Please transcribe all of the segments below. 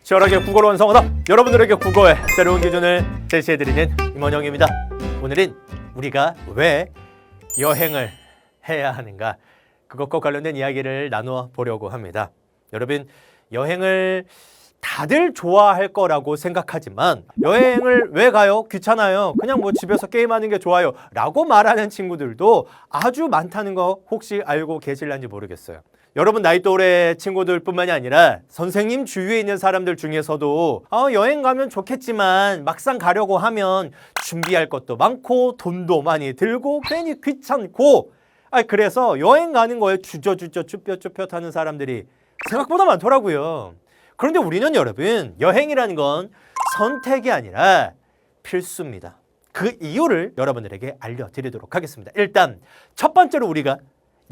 치열하게 국어로 완성하다. 여러분들에게 국어의 새로운 기준을 제시해드리는 임원영입니다. 오늘은 우리가 왜 여행을 해야 하는가, 그것과 관련된 이야기를 나누어 보려고 합니다. 여러분, 여행을 다들 좋아할 거라고 생각하지만 여행을 왜 가요? 귀찮아요. 그냥 뭐 집에서 게임하는 게 좋아요 라고 말하는 친구들도 아주 많다는 거 혹시 알고 계실런지 모르겠어요. 여러분 나이 또래 친구들 뿐만이 아니라 선생님 주위에 있는 사람들 중에서도 여행 가면 좋겠지만 막상 가려고 하면 준비할 것도 많고 돈도 많이 들고 괜히 귀찮고, 그래서 여행 가는 거에 주저주저 쭈뼛쭈뼛 하는 사람들이 생각보다 많더라고요. 그런데 우리는 여러분, 여행이라는 건 선택이 아니라 필수입니다. 그 이유를 여러분들에게 알려드리도록 하겠습니다. 일단 첫 번째로 우리가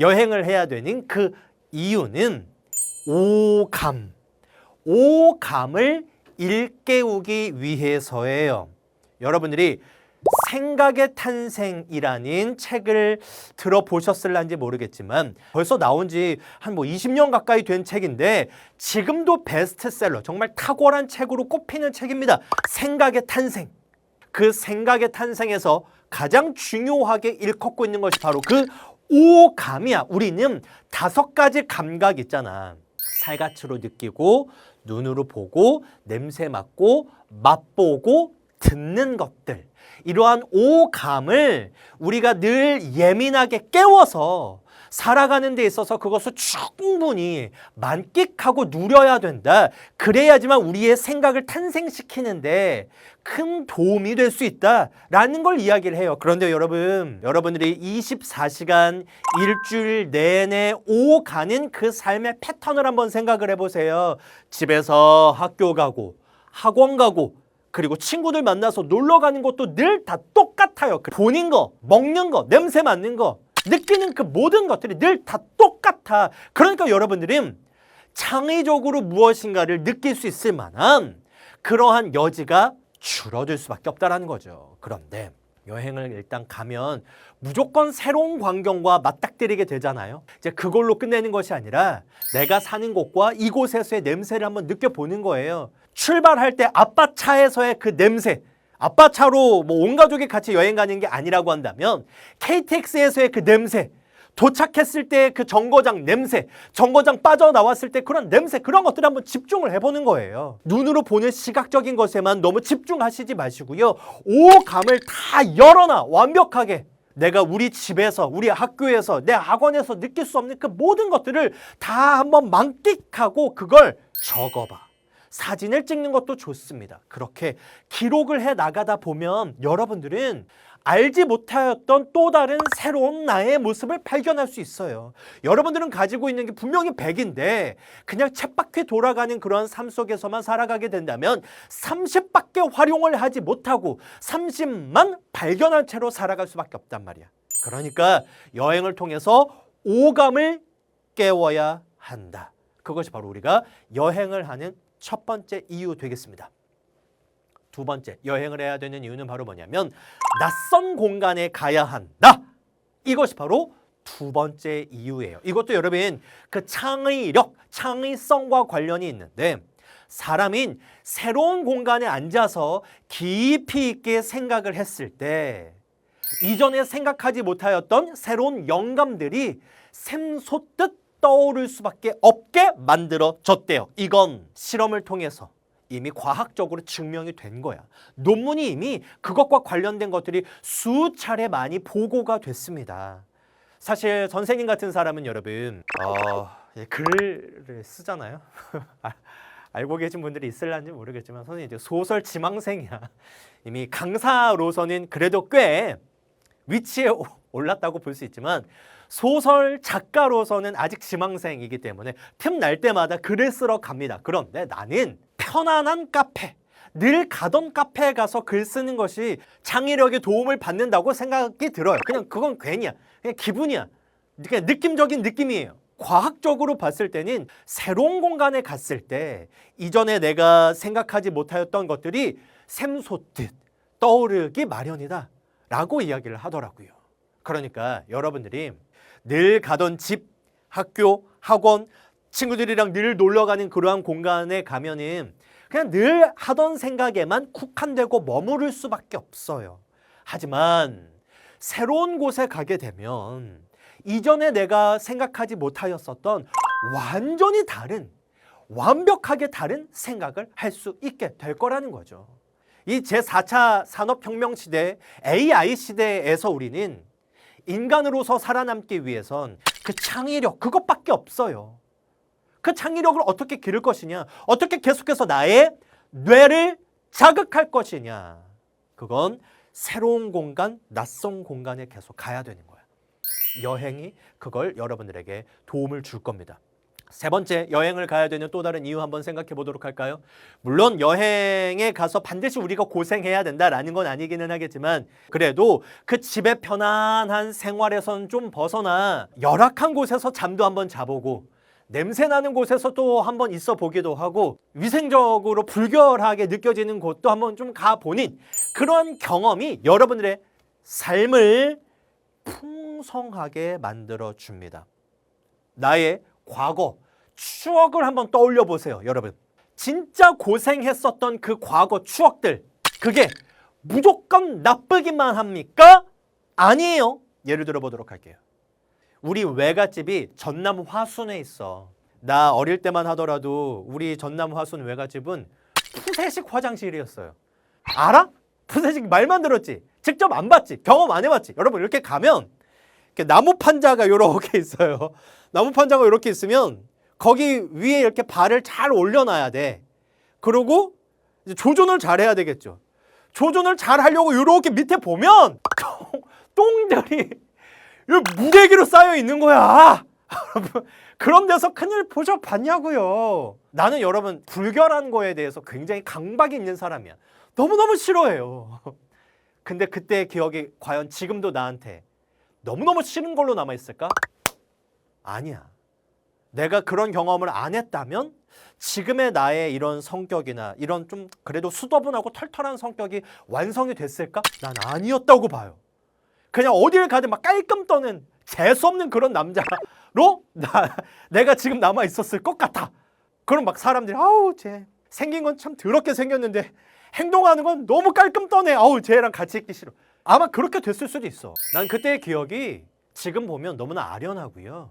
여행을 해야 되는 그 이유는 오감. 오감을 일깨우기 위해서예요. 여러분들이 생각의 탄생이라는 책을 들어보셨을런지 모르겠지만 벌써 나온 지 한 20년 가까이 된 책인데 지금도 베스트셀러, 정말 탁월한 책으로 꼽히는 책입니다. 생각의 탄생. 그 생각의 탄생에서 가장 중요하게 일컫고 있는 것이 바로 그 오감이야. 우리는 5가지 감각 있잖아. 살갗으로 느끼고, 눈으로 보고, 냄새 맡고, 맛보고, 듣는 것들. 이러한 오감을 우리가 늘 예민하게 깨워서 살아가는 데 있어서 그것을 충분히 만끽하고 누려야 된다. 그래야지만 우리의 생각을 탄생시키는데 큰 도움이 될 수 있다라는 걸 이야기를 해요. 그런데 여러분들이 24시간 일주일 내내 오가는 그 삶의 패턴을 한번 생각을 해보세요. 집에서 학교 가고, 학원 가고, 그리고 친구들 만나서 놀러 가는 것도 늘 다 똑같아요. 보는 거, 먹는 거, 냄새 맡는 거, 느끼는 그 모든 것들이 늘 다 똑같아. 그러니까 여러분들은 창의적으로 무엇인가를 느낄 수 있을 만한 그러한 여지가 줄어들 수밖에 없다는 거죠. 그런데 여행을 일단 가면 무조건 새로운 광경과 맞닥뜨리게 되잖아요. 이제 그걸로 끝내는 것이 아니라 내가 사는 곳과 이곳에서의 냄새를 한번 느껴보는 거예요. 출발할 때 아빠 차에서의 그 냄새, 아빠 차로 온 가족이 같이 여행 가는 게 아니라고 한다면 KTX에서의 그 냄새, 도착했을 때 그 정거장 냄새, 정거장 빠져나왔을 때 그런 냄새, 그런 것들을 한번 집중을 해보는 거예요. 눈으로 보는 시각적인 것에만 너무 집중하시지 마시고요. 오감을 다 열어놔. 완벽하게 내가 우리 집에서, 우리 학교에서, 내 학원에서 느낄 수 없는 그 모든 것들을 다 한번 만끽하고 그걸 적어봐. 사진을 찍는 것도 좋습니다. 그렇게 기록을 해 나가다 보면 여러분들은 알지 못하였던 또 다른 새로운 나의 모습을 발견할 수 있어요. 여러분들은 가지고 있는 게 분명히 100인데 그냥 쳇바퀴 돌아가는 그런 삶 속에서만 살아가게 된다면 30밖에 활용을 하지 못하고 30만 발견한 채로 살아갈 수밖에 없단 말이야. 그러니까 여행을 통해서 오감을 깨워야 한다. 그것이 바로 우리가 여행을 하는 첫 번째 이유 되겠습니다. 두 번째, 여행을 해야 되는 이유는 바로 뭐냐면 낯선 공간에 가야 한다. 이것이 바로 두 번째 이유예요. 이것도 여러분 그 창의력, 창의성과 관련이 있는데 사람인 새로운 공간에 앉아서 깊이 있게 생각을 했을 때 이전에 생각하지 못하였던 새로운 영감들이 샘솟듯 떠오를 수밖에 없게 만들어졌대요. 이건 실험을 통해서 이미 과학적으로 증명이 된 거야. 논문이 이미 그것과 관련된 것들이 수차례 많이 보고가 됐습니다. 사실 선생님 같은 사람은 여러분 글을 쓰잖아요. 알고 계신 분들이 있을런지 모르겠지만 선생님 이제 소설 지망생이야. 이미 강사로서는 그래도 꽤 위치에 올랐다고 볼 수 있지만 소설 작가로서는 아직 지망생이기 때문에 틈날 때마다 글을 쓰러 갑니다. 그런데 나는 편안한 카페, 늘 가던 카페에 가서 글 쓰는 것이 창의력에 도움을 받는다고 생각이 들어요. 그냥 그건 괜히야. 그냥 기분이야. 그냥 느낌적인 느낌이에요. 과학적으로 봤을 때는 새로운 공간에 갔을 때 이전에 내가 생각하지 못하였던 것들이 샘솟듯 떠오르기 마련이다 라고 이야기를 하더라고요. 그러니까 여러분들이 늘 가던 집, 학교, 학원, 친구들이랑 늘 놀러 가는 그러한 공간에 가면은 그냥 늘 하던 생각에만 국한되고 머무를 수밖에 없어요. 하지만 새로운 곳에 가게 되면 이전에 내가 생각하지 못하였었던 완전히 다른, 완벽하게 다른 생각을 할 수 있게 될 거라는 거죠. 이 제4차 산업혁명 시대, AI 시대에서 우리는 인간으로서 살아남기 위해선 그 창의력, 그것밖에 없어요. 그 창의력을 어떻게 기를 것이냐, 어떻게 계속해서 나의 뇌를 자극할 것이냐, 그건 새로운 공간, 낯선 공간에 계속 가야 되는 거야. 여행이 그걸 여러분들에게 도움을 줄 겁니다. 세 번째, 여행을 가야 되는 또 다른 이유 한번 생각해 보도록 할까요? 물론 여행에 가서 반드시 우리가 고생해야 된다라는 건 아니기는 하겠지만, 그래도 그 집의 편안한 생활에선 좀 벗어나 열악한 곳에서 잠도 한번 자보고 냄새나는 곳에서 또 한번 있어 보기도 하고 위생적으로 불결하게 느껴지는 곳도 한번 좀 가보는 그런 경험이 여러분들의 삶을 풍성하게 만들어 줍니다. 나의 과거, 추억을 한번 떠올려 보세요, 여러분. 진짜 고생했었던 그 과거 추억들, 그게 무조건 나쁘기만 합니까? 아니에요. 예를 들어 보도록 할게요. 우리 외갓집이 전남 화순에 있어. 나 어릴 때만 하더라도 우리 전남 화순 외갓집은 푸세식 화장실이었어요. 알아? 푸세식 말만 들었지. 직접 안 봤지. 경험 안 해봤지. 여러분 이렇게 가면 이렇게 나무 판자가 이렇게 있어요. 나무 판자가 이렇게 있으면 거기 위에 이렇게 발을 잘 올려놔야 돼. 그리고 이제 조준을 잘 해야 되겠죠. 조준을 잘 하려고 이렇게 밑에 보면 똥들이 무대기로 쌓여 있는 거야. 그런 데서 큰일 보셔봤냐고요. 나는 여러분 불결한 거에 대해서 굉장히 강박이 있는 사람이야. 너무너무 싫어해요. 근데 그때의 기억이 과연 지금도 나한테 너무너무 싫은 걸로 남아있을까? 아니야. 내가 그런 경험을 안 했다면 지금의 나의 이런 성격이나 이런 좀 그래도 수더분하고 털털한 성격이 완성이 됐을까? 난 아니었다고 봐요. 그냥 어딜 가든 막 깔끔 떠는 재수없는 그런 남자로 내가 지금 남아 있었을 것 같아. 그럼 막 사람들이 아우 쟤 생긴 건 참 더럽게 생겼는데 행동하는 건 너무 깔끔 떠네. 아우 쟤랑 같이 있기 싫어. 아마 그렇게 됐을 수도 있어. 난 그때의 기억이 지금 보면 너무나 아련하고요.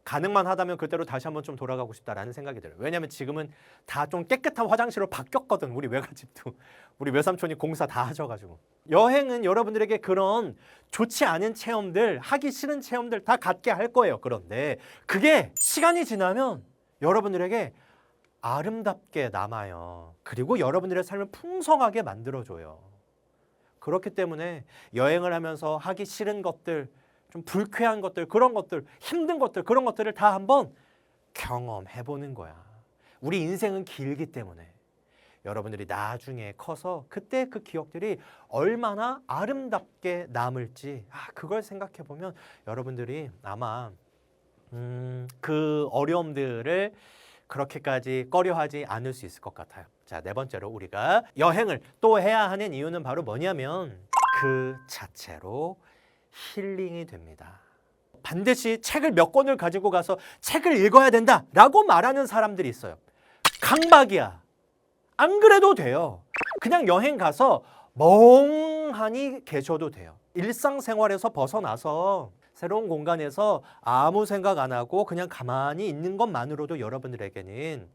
가능만 하다면 그때로 다시 한번 좀 돌아가고 싶다라는 생각이 들어요. 왜냐하면 지금은 다 좀 깨끗한 화장실로 바뀌었거든. 우리 외갓집도. 우리 외삼촌이 공사 다 하셔가지고. 여행은 여러분들에게 그런 좋지 않은 체험들, 하기 싫은 체험들 다 갖게 할 거예요. 그런데 그게 시간이 지나면 여러분들에게 아름답게 남아요. 그리고 여러분들의 삶을 풍성하게 만들어줘요. 그렇기 때문에 여행을 하면서 하기 싫은 것들, 좀 불쾌한 것들, 그런 것들, 힘든 것들, 그런 것들을 다 한번 경험해보는 거야. 우리 인생은 길기 때문에 여러분들이 나중에 커서 그때 그 기억들이 얼마나 아름답게 남을지 그걸 생각해보면 여러분들이 아마 그 어려움들을 그렇게까지 꺼려하지 않을 수 있을 것 같아요. 자, 네 번째로 우리가 여행을 또 해야 하는 이유는 바로 뭐냐면 그 자체로 힐링이 됩니다. 반드시 책을 몇 권을 가지고 가서 책을 읽어야 된다라고 말하는 사람들이 있어요. 강박이야. 안 그래도 돼요. 그냥 여행 가서 멍하니 계셔도 돼요. 일상생활에서 벗어나서 새로운 공간에서 아무 생각 안 하고 그냥 가만히 있는 것만으로도 여러분들에게는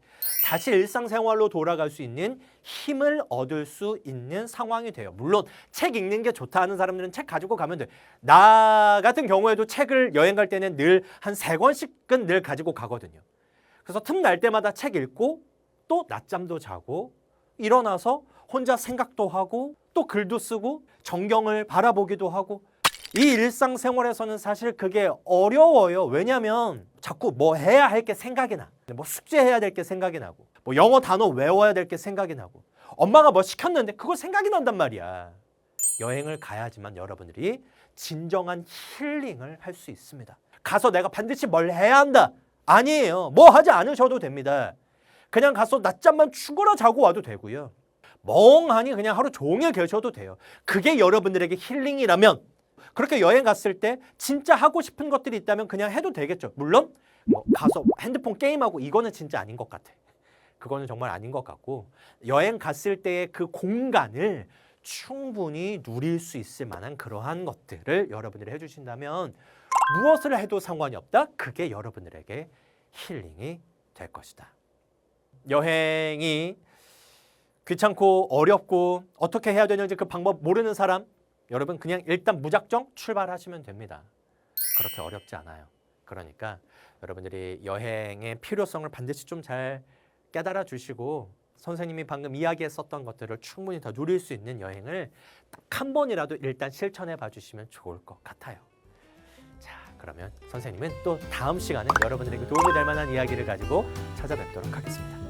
다시 일상생활로 돌아갈 수 있는 힘을 얻을 수 있는 상황이 돼요. 물론 책 읽는 게 좋다 하는 사람들은 책 가지고 가면 돼요. 나 같은 경우에도 책을 여행 갈 때는 늘 한 3권씩은 늘 가지고 가거든요. 그래서 틈날 때마다 책 읽고 또 낮잠도 자고 일어나서 혼자 생각도 하고 또 글도 쓰고 전경을 바라보기도 하고 이 일상생활에서는 사실 그게 어려워요. 왜냐하면 자꾸 뭐 해야 할 게 생각이 나. 뭐 숙제해야 될 게 생각이 나고 뭐 영어 단어 외워야 될 게 생각이 나고 엄마가 뭐 시켰는데 그거 생각이 난단 말이야. 여행을 가야지만 여러분들이 진정한 힐링을 할 수 있습니다. 가서 내가 반드시 뭘 해야 한다. 아니에요. 뭐 하지 않으셔도 됩니다. 그냥 가서 낮잠만 죽어라 자고 와도 되고요. 멍하니 그냥 하루 종일 계셔도 돼요. 그게 여러분들에게 힐링이라면 그렇게 여행 갔을 때 진짜 하고 싶은 것들이 있다면 그냥 해도 되겠죠. 물론 뭐 가서 핸드폰 게임하고 이거는 진짜 아닌 것 같아. 그거는 정말 아닌 것 같고 여행 갔을 때의 그 공간을 충분히 누릴 수 있을 만한 그러한 것들을 여러분들이 해주신다면 무엇을 해도 상관이 없다. 그게 여러분들에게 힐링이 될 것이다. 여행이 귀찮고 어렵고 어떻게 해야 되는지 그 방법 모르는 사람 여러분 그냥 일단 무작정 출발하시면 됩니다. 그렇게 어렵지 않아요. 그러니까 여러분들이 여행의 필요성을 반드시 좀 잘 깨달아 주시고 선생님이 방금 이야기했었던 것들을 충분히 더 누릴 수 있는 여행을 딱 한 번이라도 일단 실천해 봐 주시면 좋을 것 같아요. 자, 그러면 선생님은 또 다음 시간에 여러분들에게 도움이 될 만한 이야기를 가지고 찾아뵙도록 하겠습니다.